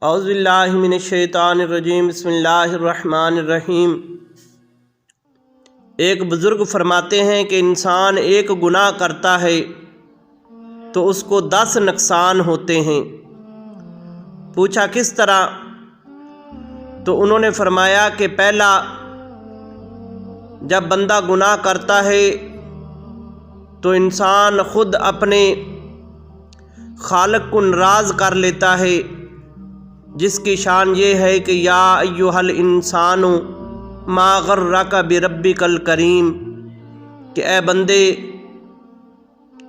اعوذ باللہ من الشیطان الرجیم، بسم اللہ الرحمن الرحیم۔ ایک بزرگ فرماتے ہیں کہ انسان ایک گناہ کرتا ہے تو اس کو 10 نقصان ہوتے ہیں۔ پوچھا کس طرح؟ تو انہوں نے فرمایا کہ پہلا، جب بندہ گناہ کرتا ہے تو انسان خود اپنے خالق کو ناراض کر لیتا ہے، جس کی شان یہ ہے کہ یا ایھا الانسان ما غرک بربک الکریم، کہ اے بندے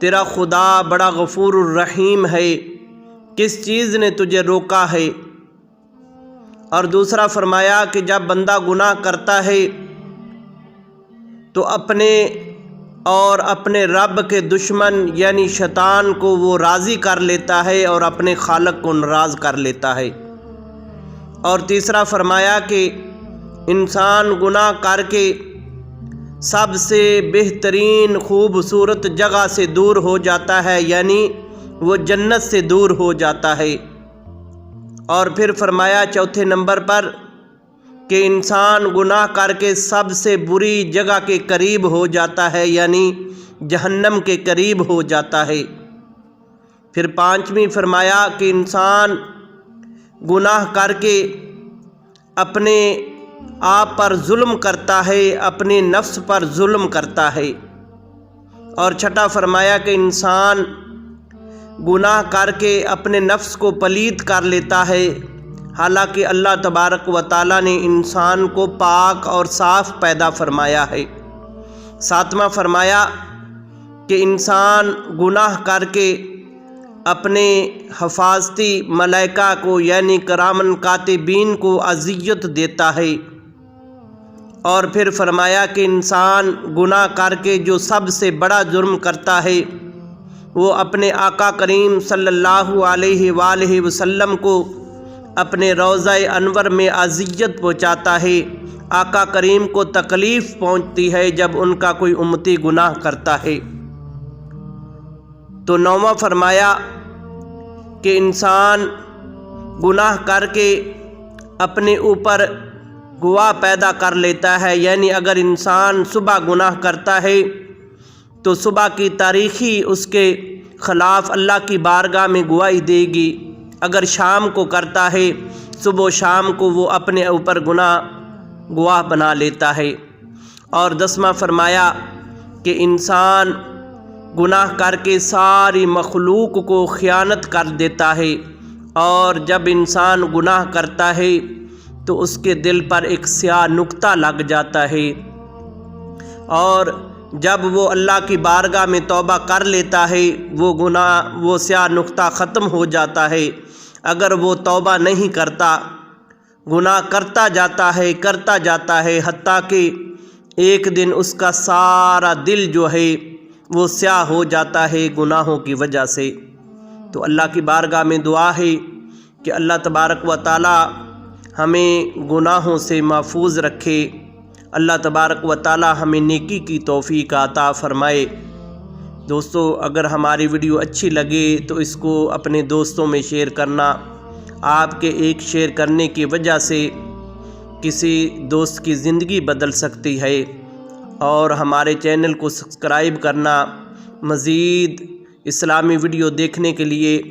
تیرا خدا بڑا غفور الرحیم ہے، کس چیز نے تجھے روکا ہے؟ اور دوسرا فرمایا کہ جب بندہ گناہ کرتا ہے تو اپنے اور اپنے رب کے دشمن یعنی شیطان کو وہ راضی کر لیتا ہے اور اپنے خالق کو ناراض کر لیتا ہے۔ اور تیسرا فرمایا کہ انسان گناہ کر کے سب سے بہترین خوبصورت جگہ سے دور ہو جاتا ہے، یعنی وہ جنت سے دور ہو جاتا ہے۔ اور پھر فرمایا چوتھے نمبر پر کہ انسان گناہ کر کے سب سے بری جگہ کے قریب ہو جاتا ہے، یعنی جہنم کے قریب ہو جاتا ہے۔ پھر پانچویں فرمایا کہ انسان گناہ کر کے اپنے آپ پر ظلم کرتا ہے، اپنے نفس پر ظلم کرتا ہے۔ اور چھٹا فرمایا کہ انسان گناہ کر کے اپنے نفس کو پلید کر لیتا ہے، حالانکہ اللہ تبارک و تعالیٰ نے انسان کو پاک اور صاف پیدا فرمایا ہے۔ ساتواں فرمایا کہ انسان گناہ کر کے اپنے حفاظتی ملائکہ کو یعنی کرامن کاتبین کو اذیت دیتا ہے۔ اور پھر فرمایا کہ انسان گناہ کر کے جو سب سے بڑا جرم کرتا ہے وہ اپنے آقا کریم صلی اللہ علیہ وآلہ وسلم کو اپنے روضہ انور میں اذیت پہنچاتا ہے۔ آقا کریم کو تکلیف پہنچتی ہے جب ان کا کوئی امتی گناہ کرتا ہے۔ تو نوواں فرمایا کہ انسان گناہ کر کے اپنے اوپر گواہ پیدا کر لیتا ہے، یعنی اگر انسان صبح گناہ کرتا ہے تو صبح کی تاریخی اس کے خلاف اللہ کی بارگاہ میں گواہی دے گی، اگر شام کو کرتا ہے صبح و شام کو وہ اپنے اوپر گواہ بنا لیتا ہے۔ اور 10واں فرمایا کہ انسان گناہ کر کے ساری مخلوق کو خیانت کر دیتا ہے، اور جب انسان گناہ کرتا ہے تو اس کے دل پر ایک سیاہ نقطہ لگ جاتا ہے، اور جب وہ اللہ کی بارگاہ میں توبہ کر لیتا ہے وہ سیاہ نقطہ ختم ہو جاتا ہے۔ اگر وہ توبہ نہیں کرتا، گناہ کرتا جاتا ہے حتیٰ کہ ایک دن اس کا سارا دل جو ہے وہ سیاہ ہو جاتا ہے گناہوں کی وجہ سے۔ تو اللہ کی بارگاہ میں دعا ہے کہ اللہ تبارک و تعالی ہمیں گناہوں سے محفوظ رکھے، اللہ تبارک و تعالی ہمیں نیکی کی توفیق عطا فرمائے۔ دوستو، اگر ہماری ویڈیو اچھی لگے تو اس کو اپنے دوستوں میں شیئر کرنا۔ آپ کے ایک شیئر کرنے کی وجہ سے کسی دوست کی زندگی بدل سکتی ہے، اور ہمارے چینل کو سبسکرائب کرنا، مزید اسلامی ویڈیو دیکھنے کے لیے